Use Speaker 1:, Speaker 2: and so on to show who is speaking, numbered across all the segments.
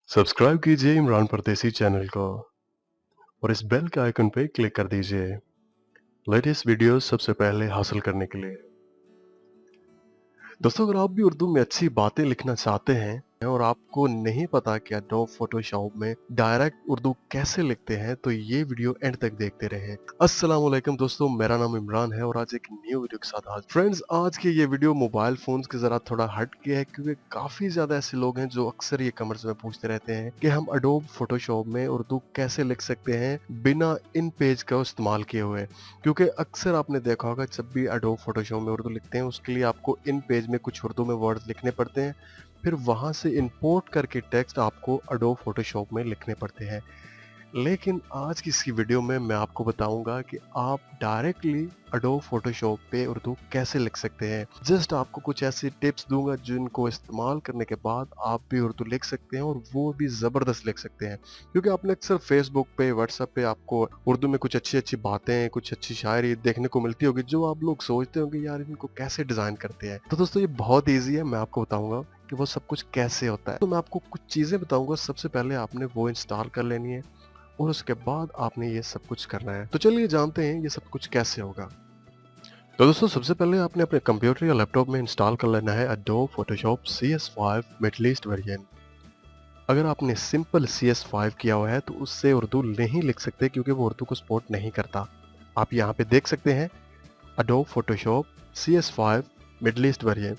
Speaker 1: Subscribe कीजिए इमरान परदेसी channel को और इस बेल के आइकन पे क्लिक कर दीजिए लेटेस्ट वीडियोस सबसे पहले हासिल करने के लिए। दोस्तों, अगर आप भी उर्दू में अच्छी बातें लिखना चाहते हैं और आपको नहीं पता कि एडोब फोटोशॉप में डायरेक्ट उर्दू कैसे लिखते हैं तो ये वीडियो एंड तक देखते रहें। अस्सलाम वालेकुम दोस्तों, मेरा नाम इमरान है और आज एक न्यू वीडियो के साथ फ्रेंड्स, आज की ये वीडियो मोबाइल फोन्स के जरा थोड़ा हट के है क्योंकि काफी ज्यादा ऐसे लोग हैं जो अक्सर ये कमेंट्स में पूछते रहते हैं कि हम एडोब फोटोशॉप में उर्दू कैसे लिख सकते हैं बिना इन पेज का इस्तेमाल किए हुए। क्योंकि अक्सर आपने देखा होगा जब भी एडोब फोटोशॉप में उर्दू लिखते हैं उसके लिए आपको इन पेज में कुछ उर्दू में वर्ड्स लिखने पड़ते हैं, फिर वहां से इंपोर्ट करके टेक्स्ट आपको एडोब फोटोशॉप में लिखने पड़ते हैं। लेकिन आज की इसी वीडियो में मैं आपको बताऊंगा कि आप डायरेक्टली एडोब फोटोशॉप पे उर्दू कैसे लिख सकते हैं। जस्ट आपको कुछ ऐसी टिप्स दूंगा जिनको इस्तेमाल करने के बाद आप भी उर्दू लिख सकते हैं और वो भी ज़बरदस्त लिख सकते हैं। क्योंकि आपने अक्सर फेसबुक पे, व्हाट्सएप पे आपको उर्दू में कुछ अच्छी अच्छी बातें, कुछ अच्छी शायरी देखने को मिलती होगी जो आप लोग सोचते होंगे यार इनको कैसे डिज़ाइन करते हैं। तो दोस्तों, ये बहुत ईजी है, मैं आपको बताऊंगा कि वो सब कुछ कैसे होता है। तो मैं आपको कुछ चीज़ें बताऊंगा, सबसे पहले आपने वो इंस्टॉल कर लेनी है और उसके बाद आपने ये सब कुछ करना है। तो चलिए जानते हैं ये सब कुछ कैसे होगा। तो दोस्तों, सबसे पहले आपने अपने कंप्यूटर या लैपटॉप में इंस्टॉल कर लेना है adobe Photoshop CS5 middle east version. अगर आपने सिंपल CS5 किया हुआ है तो उससे उर्दू नहीं लिख सकते क्योंकि वो उर्दू को सपोर्ट नहीं करता। आप यहाँ पे देख सकते हैं adobe Photoshop CS5 middle east version,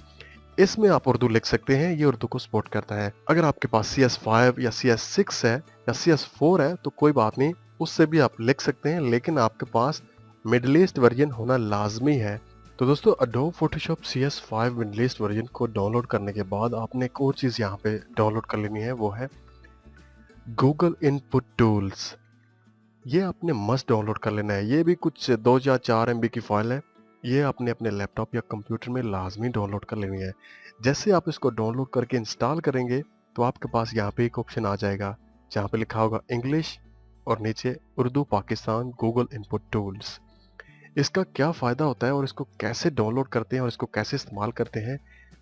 Speaker 1: इसमें आप उर्दू लिख सकते हैं, ये उर्दू को सपोर्ट करता है। अगर आपके पास CS5 या CS6 है या CS4 है तो कोई बात नहीं, उससे भी आप लिख सकते हैं, लेकिन आपके पास मिडल ईस्ट वर्जन होना लाजमी है। तो दोस्तों, adobe Photoshop CS5 middle east version को डाउनलोड करने के बाद आपने एक और चीज़ यहाँ पे डाउनलोड कर लेनी है, वो है गूगल इनपुट टूल्स। ये आपने मस्ट डाउनलोड कर लेना है। ये भी कुछ 2 या 4 MB की फाइल है। ये आपने अपने लैपटॉप या कंप्यूटर में लाजमी डाउनलोड कर लेनी है। जैसे आप इसको डाउनलोड करके इंस्टॉल करेंगे तो आपके पास यहाँ पे एक ऑप्शन आ जाएगा जहाँ पे लिखा होगा इंग्लिश और नीचे Urdu Pakistan Google input tools. इसका क्या फ़ायदा होता है और इसको कैसे डाउनलोड करते हैं और इसको कैसे इस्तेमाल करते हैं,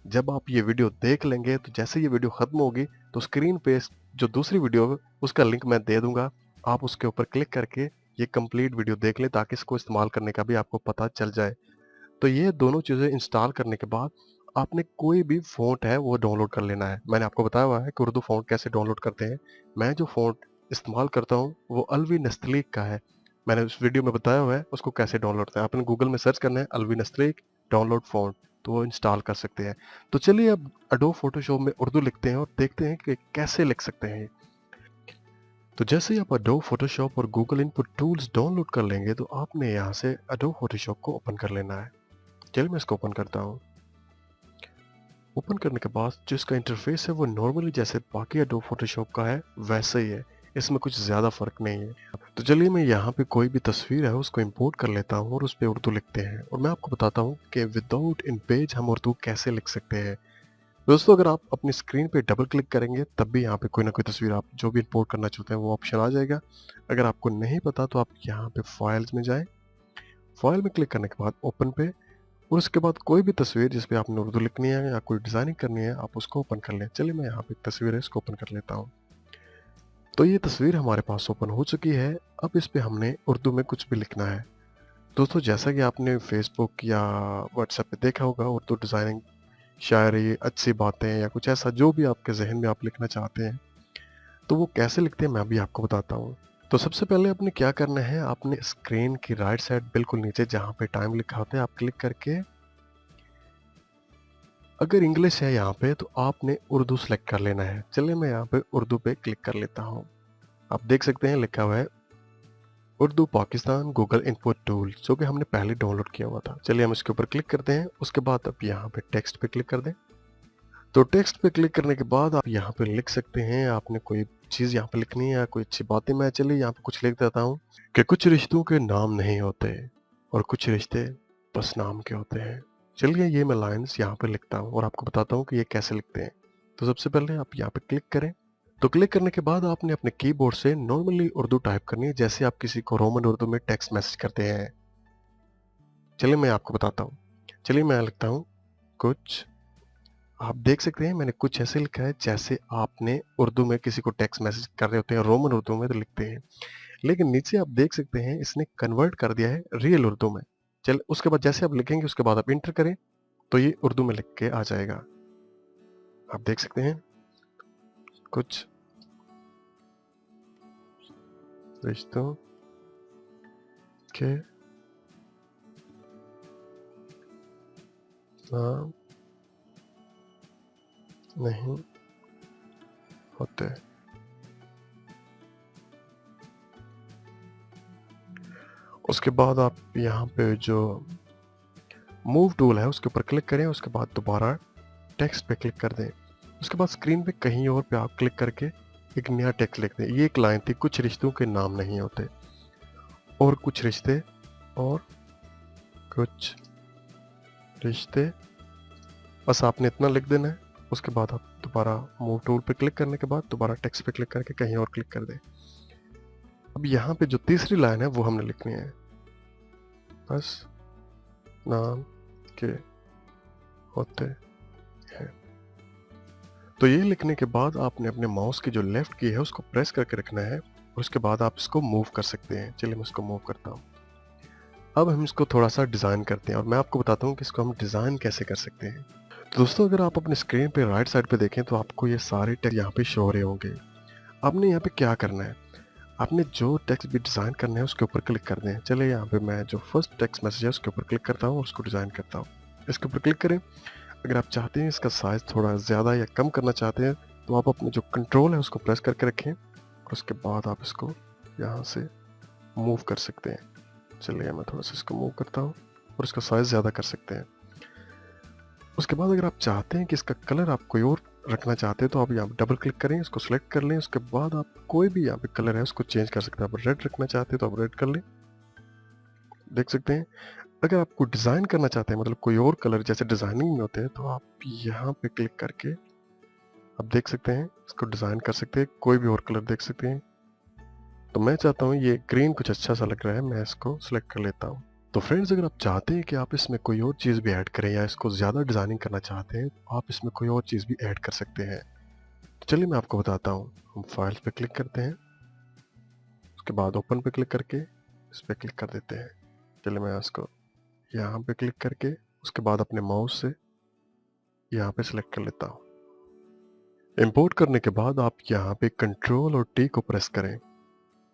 Speaker 1: जब आप ये वीडियो देख लेंगे तो जैसे ये वीडियो ख़त्म होगी तो स्क्रीन पे जो दूसरी वीडियो है उसका लिंक मैं दे दूंगा। आप उसके ऊपर क्लिक करके ये कंप्लीट वीडियो देख लें ताकि इसको इस्तेमाल करने का भी आपको पता चल जाए। तो ये दोनों चीज़ें इंस्टॉल करने के बाद आपने कोई भी फ़ॉन्ट है वो डाउनलोड कर लेना है। मैंने आपको बताया हुआ है कि उर्दू फ़ॉन्ट कैसे डाउनलोड करते हैं। मैं जो फ़ॉन्ट इस्तेमाल करता हूँ वो अलवी नस्तलीक का है। मैंने उस वीडियो में बताया हुआ है उसको कैसे डाउनलोड करते हैं। आपने गूगल में सर्च करना है अलवी नस्तलीक डाउनलोड फ़ॉन्ट, तो वो इंस्टॉल कर सकते हैं। तो चलिए अब एडोब फोटोशॉप में उर्दू लिखते हैं और देखते हैं कि कैसे लिख सकते हैं। तो जैसे ही आप एडोब फोटोशॉप और गूगल इनपुट टूल्स डाउनलोड कर लेंगे तो आपने यहाँ से एडोब फोटोशॉप को ओपन कर लेना है। चलिए मैं इसको ओपन करता हूँ। ओपन करने के बाद जो इसका इंटरफेस है वो नॉर्मली जैसे बाकी एडोब फोटोशॉप का है वैसे ही है, इसमें कुछ ज़्यादा फ़र्क नहीं है। तो चलिए मैं यहाँ पे कोई भी तस्वीर है उसको इंपोर्ट कर लेता हूँ और उस पर उर्दू लिखते हैं और मैं आपको बताता हूँ कि विदाउट इन पेज हम उर्दू कैसे लिख सकते हैं। दोस्तों, अगर आप अपनी स्क्रीन पे डबल क्लिक करेंगे तब भी यहाँ पे कोई ना कोई तस्वीर आप जो भी इंपोर्ट करना चाहते हैं वो ऑप्शन आ जाएगा। अगर आपको नहीं पता तो आप यहाँ पे फाइल्स में जाएं, फाइल में क्लिक करने के बाद ओपन पे, और उसके बाद कोई भी तस्वीर जिस पे आपने उर्दू लिखनी है या कोई डिज़ाइनिंग करनी है आप उसको ओपन कर लें। चलिए मैं यहाँ पे एक तस्वीर है इसको ओपन कर लेता हूँ। तो ये तस्वीर हमारे पास ओपन हो चुकी है। अब इस पे हमने उर्दू में कुछ भी लिखना है। दोस्तों, जैसा कि आपने फेसबुक या व्हाट्सएप पे देखा होगा उर्दू डिज़ाइनिंग, शायरी, अच्छी बातें या कुछ ऐसा जो भी आपके जहन में आप लिखना चाहते हैं तो वो कैसे लिखते हैं मैं भी आपको बताता हूँ। तो सबसे पहले आपने क्या करना है, आपने स्क्रीन की राइट साइड बिल्कुल नीचे जहाँ पे टाइम लिखा होता है आप क्लिक करके, अगर इंग्लिश है यहाँ पे तो आपने उर्दू सेलेक्ट कर लेना है। चलिए मैं यहाँ पे उर्दू पे क्लिक कर लेता हूँ। आप देख सकते हैं लिखा हुआ है Urdu Pakistan Google input tool, जो कि हमने पहले डाउनलोड किया हुआ था। चलिए हम इसके ऊपर क्लिक करते हैं। उसके बाद आप यहाँ पे टेक्स्ट पे क्लिक कर दें। तो टेक्स्ट पे क्लिक करने के बाद आप यहाँ पे लिख सकते हैं, आपने कोई चीज़ यहाँ पे लिखनी है या कोई अच्छी बातें। मैं चलिए यहाँ पे कुछ लिख देता हूँ कि कुछ रिश्तों के नाम नहीं होते और कुछ रिश्ते बस नाम के होते हैं। चलिए ये मैं लाइन्स यहाँ पे लिखता हूँ और आपको बताता हूँ कि ये कैसे लिखते हैं। तो सबसे पहले आप यहाँ पे क्लिक करें। तो क्लिक करने के बाद आपने अपने कीबोर्ड से नॉर्मली उर्दू टाइप करनी है जैसे आप किसी को रोमन उर्दू में टेक्स्ट मैसेज करते हैं। चलिए मैं आपको बताता हूँ। चलिए मैं लिखता हूँ कुछ आप देख सकते हैं मैंने कुछ ऐसे लिखा है जैसे आपने उर्दू में किसी को टेक्स्ट मैसेज कर रहे होते हैं, रोमन उर्दू में तो लिखते हैं। लेकिन नीचे आप देख सकते हैं इसने कन्वर्ट कर दिया है रियल उर्दू में। चल उसके बाद जैसे आप लिखेंगे उसके बाद आप इंटर करें तो ये उर्दू में लिख के आ जाएगा। आप देख सकते हैं कुछ रिश्तों के नाम नहीं होते। उसके बाद आप यहाँ पे जो मूव टूल है उसके ऊपर क्लिक करें, उसके बाद दोबारा टेक्स्ट पे क्लिक कर दें। उसके बाद स्क्रीन पे कहीं और पे आप क्लिक करके एक नया टेक्स्ट लिख दें। ये एक लाइन थी, कुछ रिश्तों के नाम नहीं होते, और कुछ रिश्ते, और कुछ रिश्ते, बस आपने इतना लिख देना है। उसके बाद आप दोबारा मूव टूल पे क्लिक करने के बाद दोबारा टेक्स्ट पे क्लिक करके कहीं और क्लिक कर दें। अब यहाँ पे जो तीसरी लाइन है वो हमने लिखनी है, बस नाम के होते हैं। तो ये लिखने के बाद आपने अपने माउस की जो लेफ्ट की है उसको प्रेस करके रखना है, और उसके बाद आप इसको मूव कर सकते हैं। चलिए मैं इसको मूव करता हूँ। अब हम इसको थोड़ा सा डिज़ाइन करते हैं और मैं आपको बताता हूँ कि इसको हम डिज़ाइन कैसे कर सकते हैं। तो दोस्तों अगर आप अपने स्क्रीन पे राइट साइड पे देखें तो आपको ये सारे टेक्स्ट यहाँ पे शो हो रहे होंगे। आपने यहाँ पे क्या करना है, आपने जो टेक्स्ट भी डिज़ाइन करना है उसके ऊपर क्लिक कर दें। चलिए यहाँ पे मैं जो फर्स्ट टेक्स्ट मैसेज है उसके ऊपर क्लिक करता हूँ और उसको डिज़ाइन करता हूँ। इसके ऊपर क्लिक करें। अगर आप चाहते हैं इसका साइज़ थोड़ा ज़्यादा या कम करना चाहते हैं तो आप अपने जो कंट्रोल है उसको प्रेस करके रखें, और उसके बाद आप इसको यहाँ से मूव कर सकते हैं। चलिए मैं थोड़ा सा इसको मूव करता हूँ और इसका साइज़ ज़्यादा कर सकते हैं। उसके बाद अगर आप चाहते हैं कि इसका कलर आप कोई और रखना चाहते हैं तो आप यहाँ डबल क्लिक करें, इसको सिलेक्ट कर लें। उसके बाद आप कोई भी यहाँ पे कलर है उसको चेंज कर सकते हैं। आप रेड रखना चाहते हैं तो आप रेड कर लें, देख सकते हैं। अगर आपको डिज़ाइन करना चाहते हैं मतलब कोई और कलर जैसे डिज़ाइनिंग में होते हैं तो आप यहाँ पे क्लिक करके आप देख सकते हैं इसको डिज़ाइन कर सकते हैं, कोई भी और कलर देख सकते हैं। तो मैं चाहता हूँ ये ग्रीन कुछ अच्छा सा लग रहा है, मैं इसको सिलेक्ट कर लेता हूँ। तो फ्रेंड्स अगर आप चाहते हैं कि आप इसमें कोई और चीज़ भी ऐड करें या इसको ज़्यादा डिज़ाइनिंग करना चाहते हैं तो आप इसमें कोई और चीज़ भी ऐड कर सकते हैं। तो चलिए मैं आपको बताता हूँ। हम फाइल्स पे क्लिक करते हैं, उसके बाद ओपन पे क्लिक करके इस पे क्लिक कर देते हैं। चलिए मैं इसको यहाँ पे क्लिक करके उसके बाद अपने माउस से यहाँ पे सिलेक्ट कर लेता हूँ। इंपोर्ट करने के बाद आप यहाँ पे कंट्रोल और टी को प्रेस करें।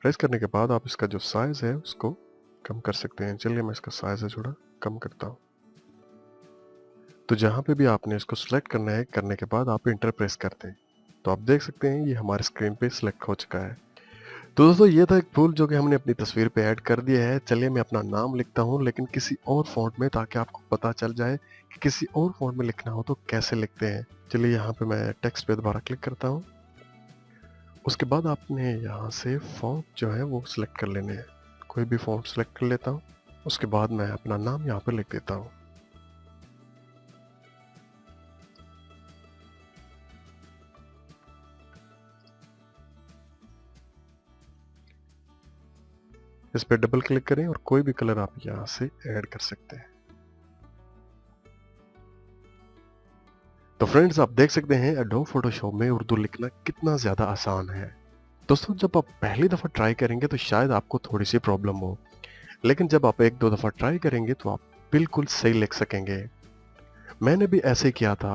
Speaker 1: प्रेस करने के बाद आप इसका जो साइज़ है उसको कम कर सकते हैं। चलिए मैं इसका साइज़ है थोड़ा कम करता हूँ। तो जहाँ पे भी आपने इसको सिलेक्ट करना है, करने के बाद आप इंटर प्रेस करते हैं तो आप देख सकते हैं ये हमारे स्क्रीन पे सिलेक्ट हो चुका है। तो दोस्तों ये था एक टूल जो कि हमने अपनी तस्वीर पे ऐड कर दिया है। चलिए मैं अपना नाम लिखता हूँ लेकिन किसी और फॉन्ट में, ताकि आपको पता चल जाए कि किसी और फॉन्ट में लिखना हो तो कैसे लिखते हैं। चलिए यहाँ पे मैं टेक्स्ट पे दोबारा क्लिक करता हूँ। उसके बाद आपने यहाँ से फॉन्ट जो है वो सिलेक्ट कर लेने हैं। कोई भी फॉन्ट सिलेक्ट कर लेता हूँ। उसके बाद मैं अपना नाम यहाँ पर लिख देता हूँ। इस पर डबल क्लिक करें और कोई भी कलर आप यहाँ से ऐड कर सकते हैं। तो फ्रेंड्स आप देख सकते हैं एडोब फोटोशॉप में उर्दू लिखना कितना ज़्यादा आसान है। दोस्तों जब आप पहली दफ़ा ट्राई करेंगे तो शायद आपको थोड़ी सी प्रॉब्लम हो, लेकिन जब आप एक दो दफ़ा ट्राई करेंगे तो आप बिल्कुल सही लिख सकेंगे। मैंने भी ऐसे ही किया था,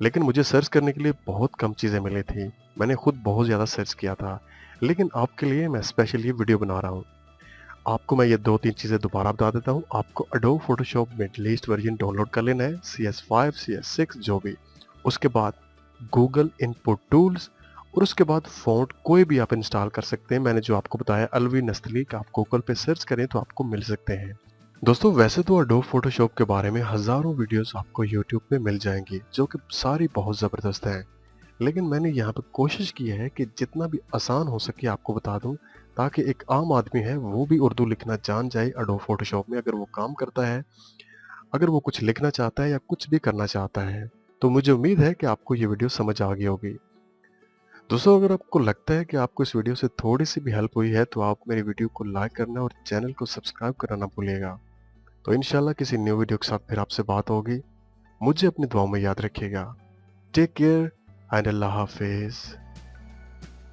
Speaker 1: लेकिन मुझे सर्च करने के लिए बहुत कम चीज़ें मिली थी। मैंने खुद बहुत ज़्यादा सर्च किया था, लेकिन आपके लिए मैं स्पेशल ये वीडियो बना रहा हूँ। आपको मैं ये 2-3 चीज़ें दोबारा बता देता हूँ। आपको एडोब फोटोशॉप में लेटेस्ट वर्जन डाउनलोड कर लेना है, CS5, CS6 जो भी। उसके बाद गूगल इनपुट टूल्स, और उसके बाद फ़ॉन्ट कोई भी आप इंस्टॉल कर सकते हैं। मैंने जो आपको बताया अलवी नस्तलीक, आप गूगल पे सर्च करें तो आपको मिल सकते हैं। दोस्तों वैसे तो एडोब फोटोशॉप के बारे में हज़ारों वीडियोस आपको यूट्यूब पे मिल जाएंगी जो कि सारी बहुत ज़बरदस्त हैं, लेकिन मैंने यहाँ पे कोशिश की है कि जितना भी आसान हो सके आपको बता दूं, ताकि एक आम आदमी है वो भी उर्दू लिखना जान जाए एडोब फोटोशॉप में। अगर वो काम करता है, अगर वो कुछ लिखना चाहता है या कुछ भी करना चाहता है, तो मुझे उम्मीद है कि आपको ये वीडियो समझ आ गई होगी। दोस्तों अगर आपको लगता है कि आपको इस वीडियो से थोड़ी सी भी हेल्प हुई है तो आप मेरी वीडियो को लाइक करना और चैनल को सब्सक्राइब करना ना भूलिएगा। तो इंशाल्लाह किसी न्यू वीडियो के साथ फिर आपसे बात होगी। मुझे अपनी दुआओं में याद रखिएगा। टेक केयर एंड अल्लाह हाफिज।